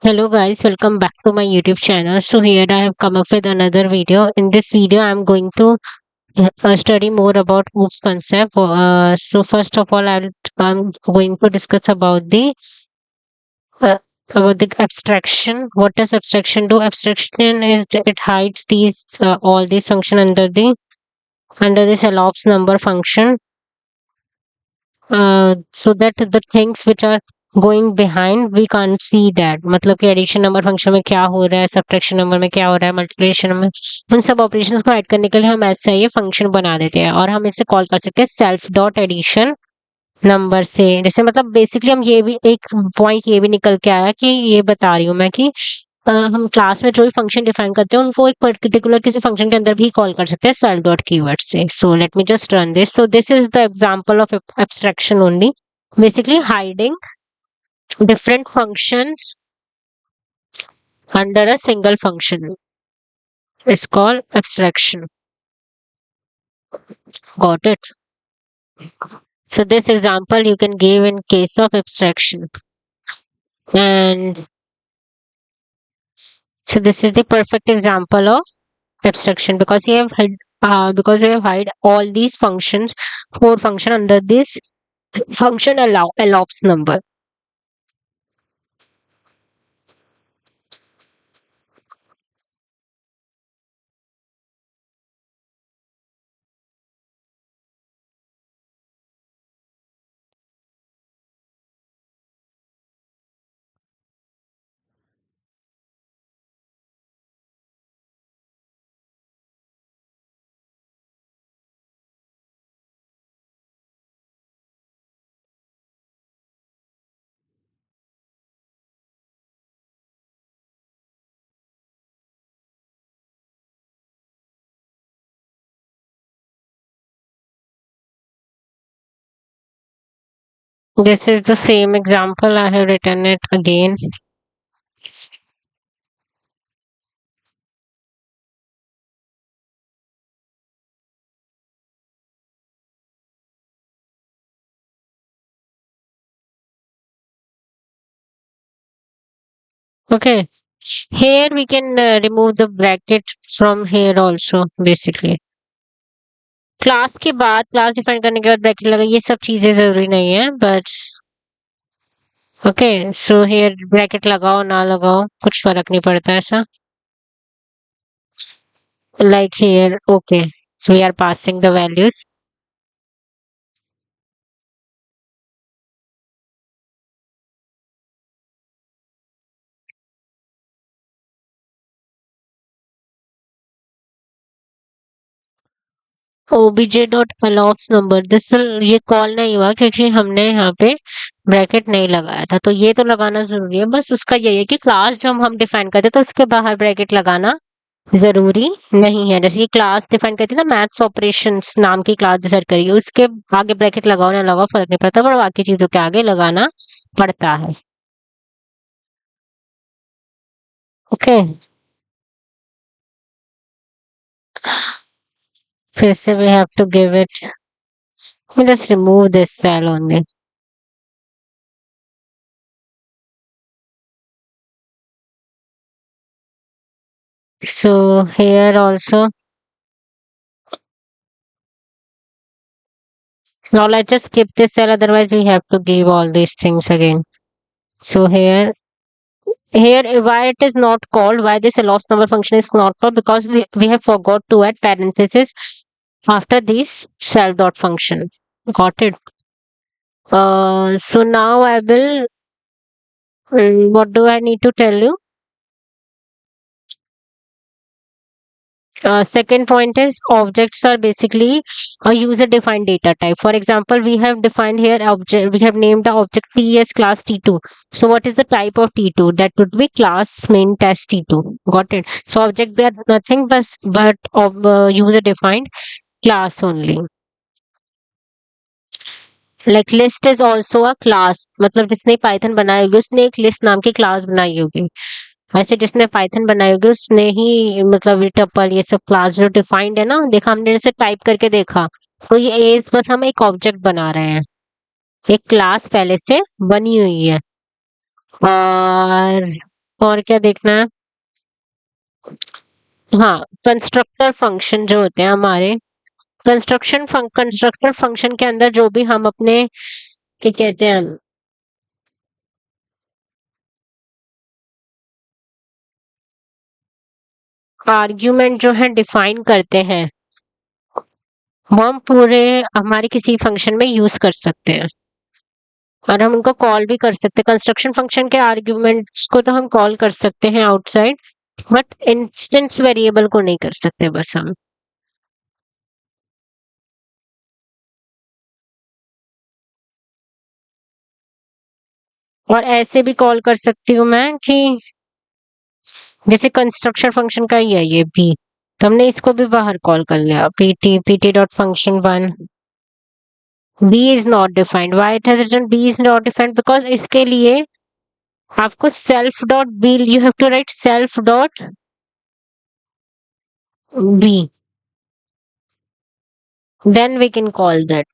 Hello guys, welcome back to my YouTube channel. So here I have come up with another video. In this video, I'm going to study more about OOPS concept. So first of all, I'm going to discuss uh, about the abstraction. What does abstraction do? Abstraction is it hides these all these function under this elapsed number function, so that the things which are going behind we can't see that. मतलब कि addition number function में क्या हो रहा है, subtraction number में क्या हो रहा है, मल्टीप्लिकेशन में, उन सब ऑपरेशंस को ऐड करने के लिए हम ऐसा ये फंक्शन बना देते हैं और हम इसे कॉल कर सकते हैं सेल्फ डॉट एडिशन नंबर से। जैसे मतलब बेसिकली हम ये भी एक पॉइंट ये भी निकल के आया कि ये बता रही हूँ मैं कि हम क्लास में जो भी फंक्शन डिफाइन करते हैं उनको एक पर्टिकुलर किसी फंक्शन के अंदर भी कॉल कर सकते हैं सेल्फ डॉट कीवर्ड से। So let me just run this. So this is the example of abstraction only, basically hiding different functions under a single function is called abstraction. Got it? So this example you can give in case of abstraction. And so this is the perfect example of abstraction because because we have hide all these functions, four function under this function elapsed number. This is the same example. I have written it again. Okay. Here we can remove the bracket from here also basically. Class के बाद class define करने के बाद bracket लगा, ये सब चीजें जरूरी नहीं है, but okay. So here bracket लगाओ ना लगाओ कुछ फर्क नहीं पड़ता ऐसा। Like here okay, so we are passing the values. OBJ dot allows number this ये कॉल नहीं हुआ क्योंकि हमने यहाँ पे ब्रैकेट नहीं लगाया था, तो ये तो लगाना जरूरी है। बस उसका यही है कि क्लास जब हम डिफाइन करते हैं तो उसके बाहर ब्रैकेट लगाना जरूरी नहीं है। जैसे कि क्लास डिफाइन करती है ना, मैथ्स ऑपरेशंस नाम की क्लास डिसाइड करिए, उसके आगे ब्रैकेट लगाओ ना लगाओ फर्क नहीं पड़ता, पर बाकी चीजों के आगे लगाना पड़ता है। ओके, फिर से we have to give it, just remove this cell only. So here also, now let's just skip this cell, otherwise we have to give all these things again. So here why it is not called, why this lost number function is not called, because we have forgot to add parenthesis after this cell dot function. Got it? So now I will, what do I need to tell you? Second point is objects are basically a user defined data type. For example, we have defined here object, we have named the object T as class T2. So what is the type of T2? That would be class main test T2. Got it? So object they are nothing but of user defined class only. Like list is also a class, मतलब जिसने Python बनाई होगी उसने एक list नाम की class बनाई होगी। ऐसे जिसने पाइथन बनाई होगी उसने ही मतलब ये टपल ये सब क्लास जो डिफाइंड है ना, देखा हमने जैसे टाइप करके देखा, तो ये एज बस हम एक ऑब्जेक्ट बना रहे हैं, एक क्लास पहले से बनी हुई है। और और क्या देखना है? हाँ, कंस्ट्रक्टर फंक्शन जो होते हैं हमारे, कंस्ट्रक्टर फंक्शन के अंदर जो भी हम अपने क्या कहते हैं, आर्ग्यूमेंट जो है डिफाइन करते हैं, वो हम पूरे हमारे किसी फंक्शन में यूज कर सकते हैं और हम उनको कॉल भी कर सकते हैं। कंस्ट्रक्शन फंक्शन के आर्ग्यूमेंट्स को तो हम कॉल कर सकते हैं आउटसाइड, बट इंस्टेंस वेरिएबल को नहीं कर सकते बस हम। और ऐसे भी कॉल कर सकती हूँ मैं कि जैसे कंस्ट्रक्शन फंक्शन का ही है ये भी, तो हमने इसको भी बाहर कॉल कर लिया, PT dot function one. B is not defined, why it has written B is not defined, because इसके लिए आपको self dot B, you have to write self dot B, then we can call that.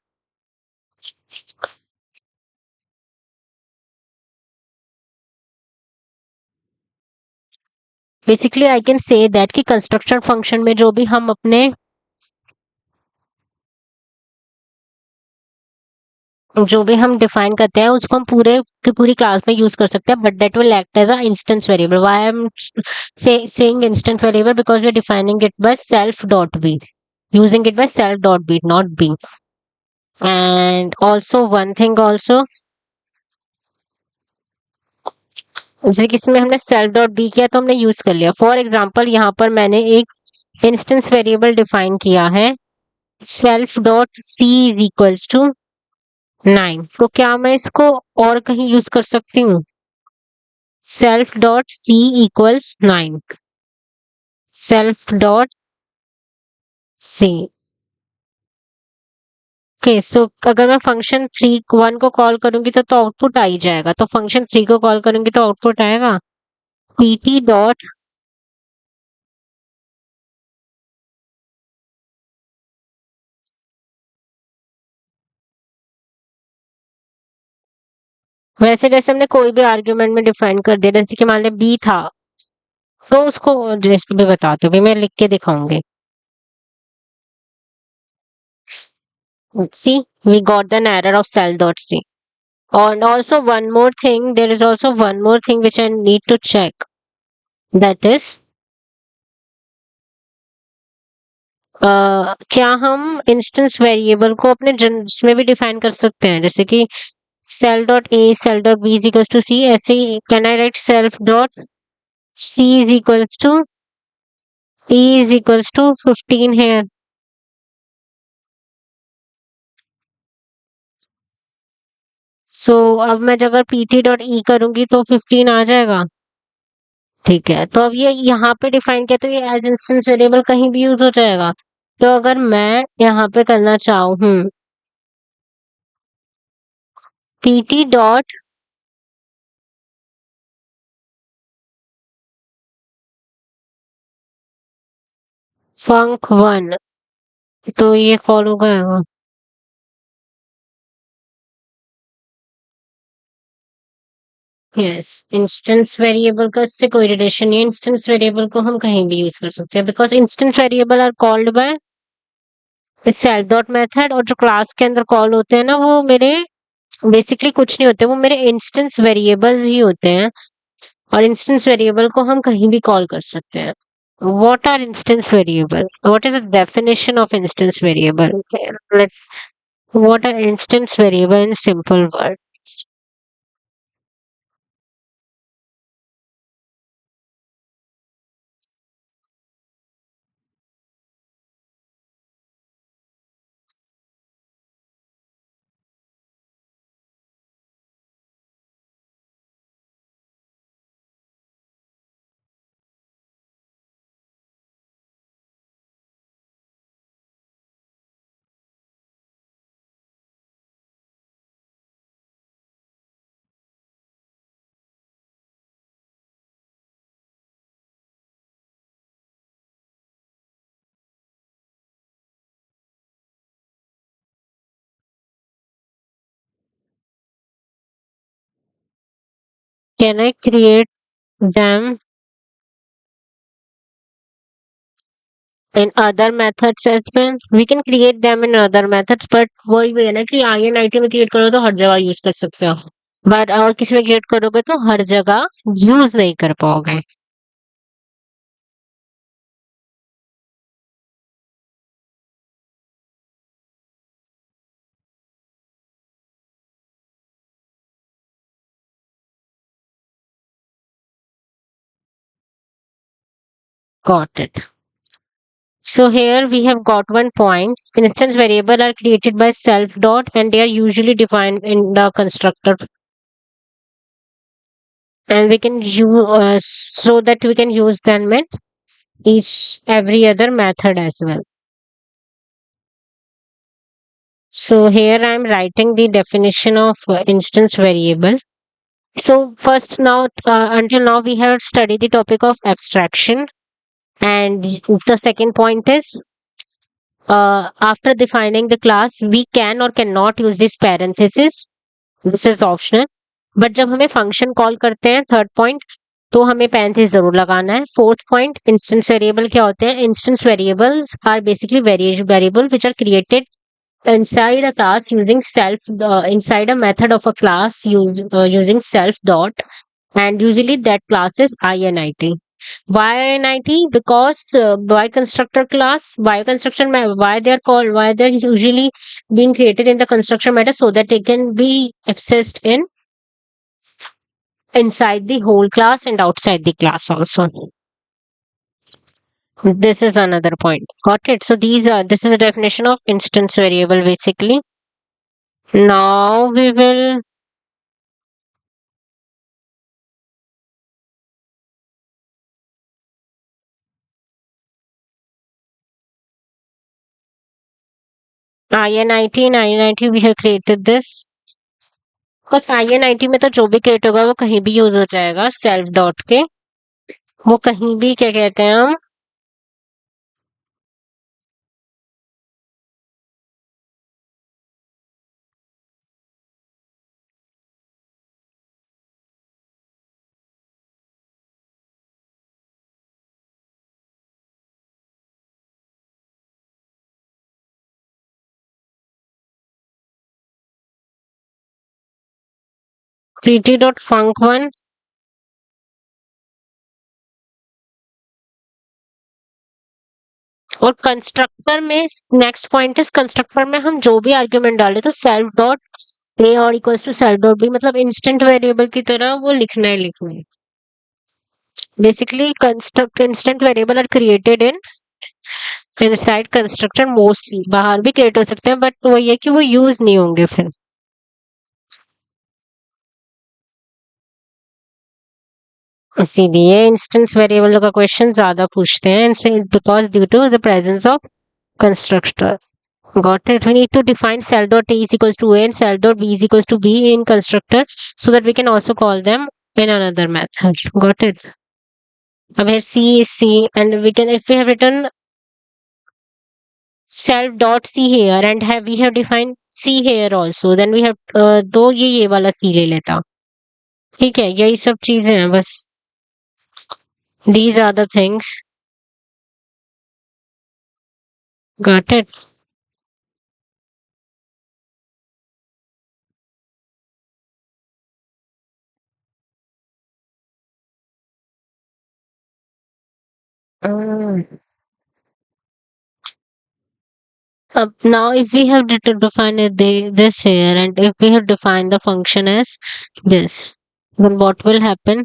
Basically I can say that कि construction function में जो भी हम अपने जो भी हम डिफाइन करते हैं उसको हम पूरे की पूरी क्लास में यूज कर सकते हैं, but that will act as a instance variable. Why I am saying instant variable, because we're defining it by self dot b, using it by self dot b, not b. And also one thing also, जैसे कि इसमें हमने self dot B किया तो हमने use कर लिया। For example यहाँ पर मैंने एक इंस्टेंस वेरिएबल डिफाइन किया है, self dot C is equals to 9, तो क्या मैं इसको और कहीं यूज कर सकती हूँ? Self dot C equals 9, self dot C. Okay, so अगर मैं फंक्शन थ्री वन को कॉल करूंगी तो आउटपुट आ ही जाएगा, तो फंक्शन थ्री को कॉल करूंगी तो आउटपुट आएगा पीटी डॉट। वैसे जैसे हमने कोई भी आर्ग्यूमेंट में डिफाइन कर दिया, जैसे कि मान ले बी था, तो उसको जैसे भी बताते हुए मैं लिख के दिखाऊंगी। सी, we got an error of cell dot c. And also one more thing, there is also one more thing which I need to check. That is, क्या हम इंस्टेंस वेरिएबल को अपने इसमें भी डिफाइन कर सकते हैं, जैसे कि self dot A self dot B is equals to C, ऐसे ही can I write self dot C is equals to E is equals to 15 है। सो अब मैं अगर पीटी डॉट ई करूंगी तो 15 आ जाएगा। ठीक है, तो अब ये यहाँ पे डिफाइन किया तो ये एज इंस्टेंस वेरिएबल कहीं भी यूज हो जाएगा। तो अगर मैं यहाँ पे करना चाहूँ पीटी डॉट फंक वन, तो ये कॉल हो गएगा। यस, इंस्टेंस वेरिएबल का इससे कोई रिलेशन नहीं है, इंस्टेंस वेरिएबल को हम कहीं भी यूज कर सकते हैं, because instance variable are called by self dot method, और जो क्लास के अंदर कॉल होते हैं ना वो मेरे बेसिकली कुछ नहीं होते, वो मेरे इंस्टेंस वेरिएबल ही होते हैं, और इंस्टेंस वेरिएबल को हम कहीं भी कॉल कर सकते हैं। What are instance variable? What is the definition of instance variable? Okay, what are instance variable in simple words? Can I create them in other methods as well. We can create them in other methods, but वही है ना कि INIT में create करो तो हर जगह use कर सकते हो, बट और किसी में क्रिएट करोगे तो हर जगह यूज नहीं कर पाओगे. Got it. So here we have got one point. Instance variable are created by self dot and they are usually defined in the constructor, and we can use so that we can use them in each every other method as well. So here I am writing the definition of instance variable. So first now until now we have studied the topic of abstraction, and the second point is after defining the class we can or cannot use this parenthesis. This is optional, but जब हमें function call करते हैं third point तो हमें parenthesis जरूर लगाना है. Fourth point, instance variable क्या होते हैं? Instance variables are basically variable which are created inside a class using self inside a method of a class using self dot, and usually that class is init. Why init? Because why constructor class, why construction why they are called, why they're usually being created in the construction method so that they can be accessed in inside the whole class and outside the class also. This is another point. Got it? So these are, this is a definition of instance variable basically. Now we will INIT. In INIT we have created this. बस INIT में तो जो भी create होगा वो कहीं भी use हो जाएगा सेल्फ डॉट के. वो कहीं भी क्या कहते हैं हम, 3t.func1. और कंस्ट्रक्टर में नेक्स्ट पॉइंट इज कंस्ट्रक्टर में हम जो भी आर्ग्यूमेंट डाले तो सेल्फ डॉट ए और equals to self dot B, मतलब इंस्टेंट वेरिएबल की तरह वो लिखना है लिखना है. Basically construct instant variable are created in inside constructor, mostly बाहर भी क्रिएट हो सकते हैं बट वो ये कि वो यूज नहीं होंगे फिर. इसीलिए इंस्टेंस वेरिएबल का क्वेश्चन ज्यादा पूछते हैं because due to the presence of constructor. Got it. We need to define cell dot A is equals to A and cell dot B is equals to B in constructor so that we can also call them in another method. Got it. अब here C is C and we can, if we have written self dot C here and have we have defined C here also, then we have तो ये वाला C ले लेता. ठीक है, यही सब चीजें हैं बस. These are the things. Got it. Now if we have to define this here and if we have defined the function as this, then what will happen?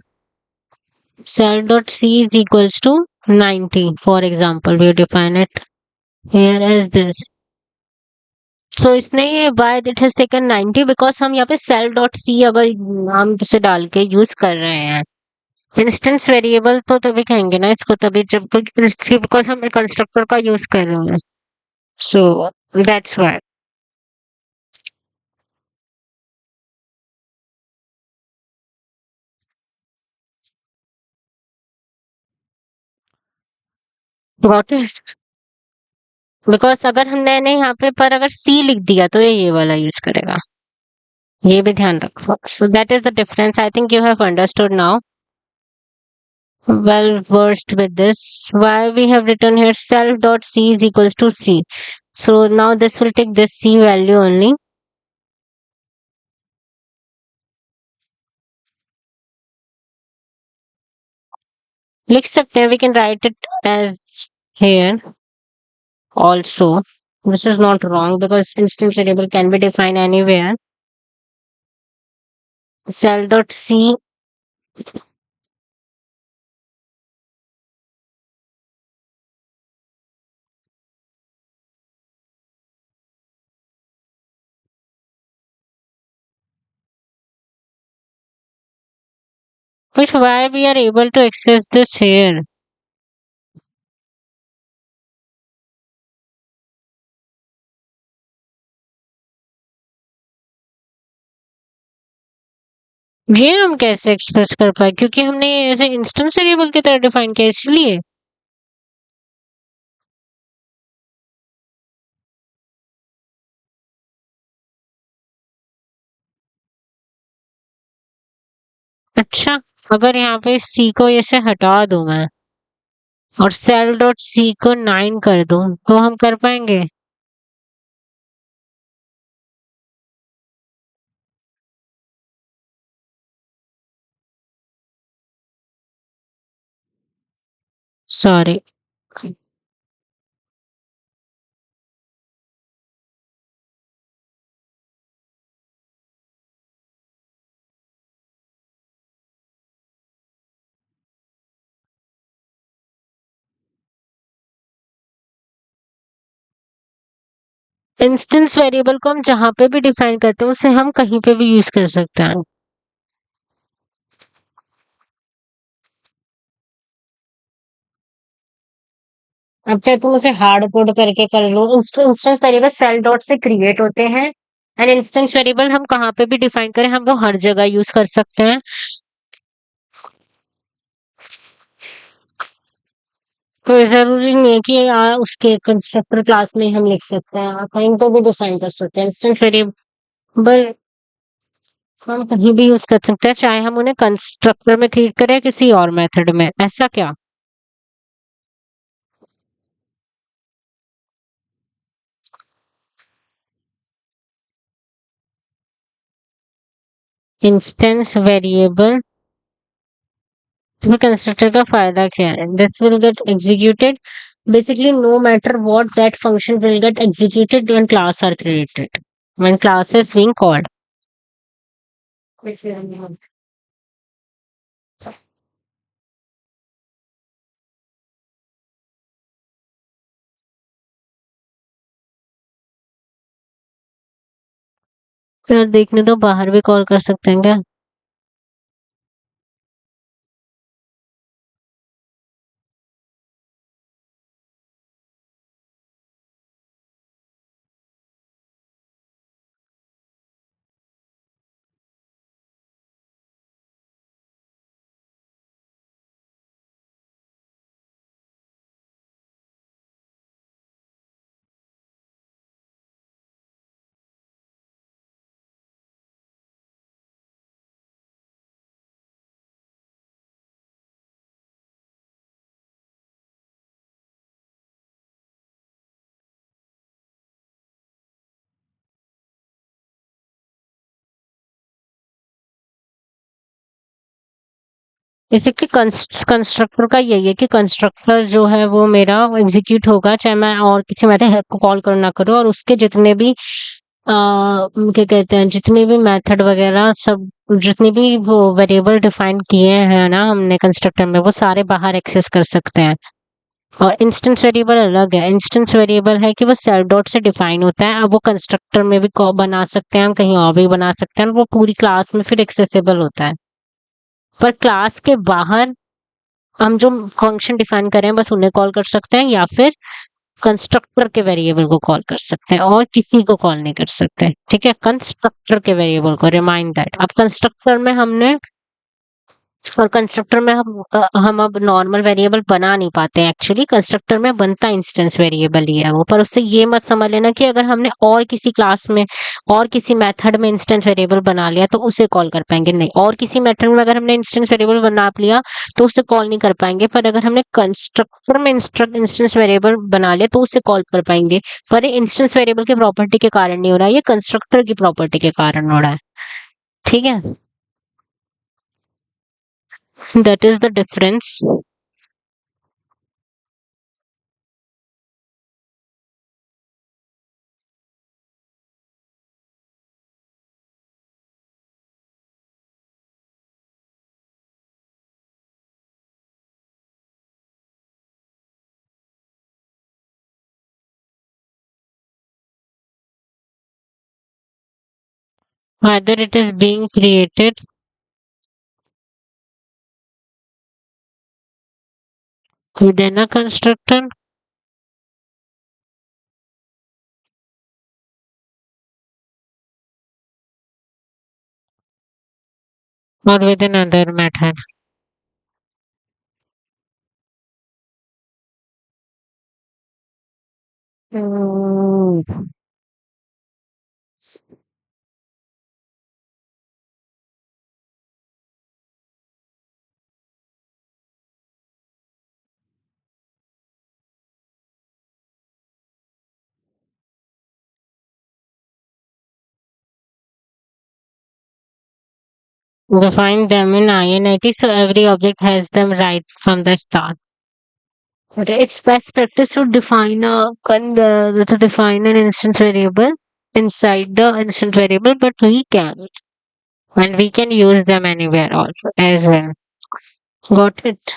Cell dot C is equals to 90. For example, we define it here as this. So इसने ये why it has taken 90 because हम यहाँ पे cell dot C अगर नाम से डाल के यूज कर रहे हैं. इंस्टेंस वेरिएबल तो तभी कहेंगे ना इसको तभी जब बिकॉज हम कंस्ट्रक्टर का यूज कर रहे हैं. So that's why. Got it. Because अगर हमने नहीं यहाँ पे पर अगर सी लिख दिया तो ये वाला यूज करेगा. ये भी ध्यान रखो. So that is the difference. I think you have understood now. well versed with this. Why we have written here self dot c is equals to c. So now this will take this c value only. लिख सकते हैं, we can write it as here also. This is not wrong because instance variable can be defined anywhere. Cell dot c but why we are able to access this here? ये हम कैसे express कर पाए क्योंकि हमने ऐसे instance variable की तरह डिफाइन किया इसलिए। अच्छा, अगर यहाँ पे सी को ऐसे हटा दूं मैं और सेल डॉट सी को 9 कर दूं तो हम कर पाएंगे। सॉरी। इंस्टेंस वेरिएबल को हम जहां पे भी डिफाइन करते हैं उसे हम कहीं पे भी यूज कर सकते हैं। अब चाहे तुम उसे हार्ड कोड करके कर लो, इंस्टेंस वेरिएबल सेल डॉट से क्रिएट होते हैं एंड इंस्टेंस वेरिएबल हम कहाँ पे भी डिफाइन करें हम वो हर जगह यूज कर सकते हैं। तो जरूरी नहीं है कि उसके कंस्ट्रक्टर क्लास में ही हम लिख सकते हैं, कहीं पे भी डिफाइन कर सकते हैं इंस्टेंस वेरिएबल। हम कहीं भी यूज कर सकते हैं चाहे हम उन्हें कंस्ट्रक्टर में क्रिएट करें या किसी और मेथड में, ऐसा क्या। इंस्टेंस वेरिएबल कंस्ट्रक्टर का फायदा क्या है, this will get executed basically no matter what that function will get executed when class are created, when class is being called। फिर देखने तो बाहर भी कॉल कर सकते हैं क्या। बेसिकली कंस्ट्रक्टर का यही है कि कंस्ट्रक्टर जो है वो मेरा एग्जीक्यूट होगा चाहे मैं और किसी मेथड को कॉल करूँ ना करूँ, और उसके जितने भी क्या कहते हैं जितने भी मेथड वगैरह सब जितने भी वो वेरिएबल डिफाइन किए हैं ना हमने कंस्ट्रक्टर में वो सारे बाहर एक्सेस कर सकते हैं। और इंस्टेंस वेरिएबल अलग है, इंस्टेंस वेरिएबल है कि वो सेल डॉट से डिफाइन होता है, अब वो कंस्ट्रक्टर में भी बना सकते हैं हम कहीं और भी बना सकते हैं, वो पूरी क्लास में फिर एक्सेसिबल होता है। पर क्लास के बाहर हम जो फंक्शन डिफाइन करें बस उन्हें कॉल कर सकते हैं या फिर कंस्ट्रक्टर के वेरिएबल को कॉल कर सकते हैं और किसी को कॉल नहीं कर सकते। ठीक है, कंस्ट्रक्टर के वेरिएबल को, रिमाइंड दैट। अब कंस्ट्रक्टर में हमने और कंस्ट्रक्टर में हम अब नॉर्मल वेरिएबल बना नहीं पाते। एक्चुअली कंस्ट्रक्टर में बनता इंस्टेंस वेरिएबल ही है वो, पर उससे ये मत समझ लेना कि अगर हमने और किसी क्लास में और किसी मेथड में इंस्टेंस वेरिएबल बना लिया तो उसे कॉल कर पाएंगे, नहीं। और किसी मेथड में अगर हमने इंस्टेंस वेरिएबल बना लिया तो उसे कॉल नहीं कर पाएंगे, पर अगर हमने कंस्ट्रक्टर में इंस्टेंस वेरिएबल बना लिया तो उसे कॉल कर पाएंगे। पर ये इंस्टेंस वेरिएबल की प्रॉपर्टी के कारण नहीं हो रहा है, ये कंस्ट्रक्टर की प्रॉपर्टी के कारण हो रहा है। ठीक है, that is the difference. Whether it is being created within a constructor or within other method. Mm. Define them in INIT, so every object has them right from the start. But it's best practice to define to define an instance variable inside the instance variable, but we can, and we can use them anywhere also as well. Got it?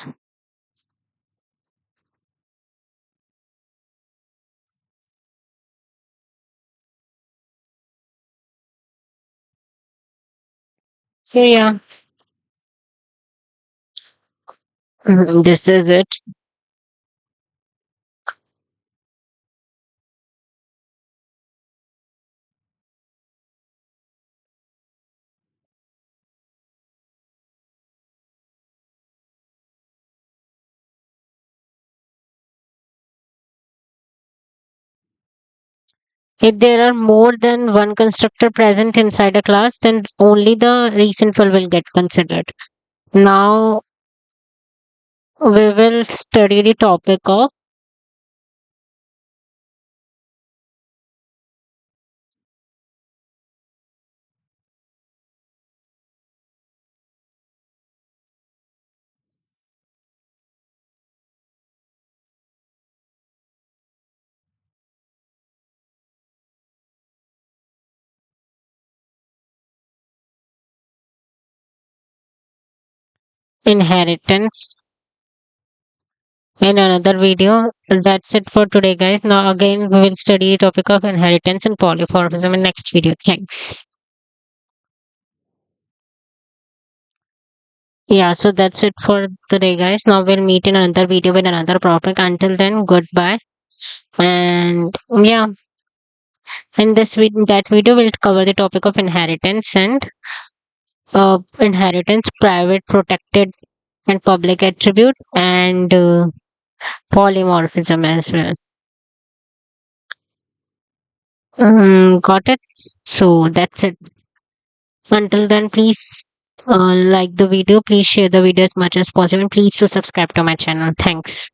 So yeah, this is it. If there are more than one constructor present inside a class, then only the recent one will get considered. Now we will study the topic of inheritance in another video. That's it for today, guys. Now again we will study the topic of inheritance and polymorphism in next video. Thanks. Yeah, so that's it for today, guys. Now we'll meet in another video with another topic. Until then, goodbye. And yeah, in that video we'll cover the topic of inheritance and inheritance, private, protected, and public attribute, and polymorphism as well. Got it? So that's it. Until then, please like the video, please share the video as much as possible, and please to subscribe to my channel. Thanks.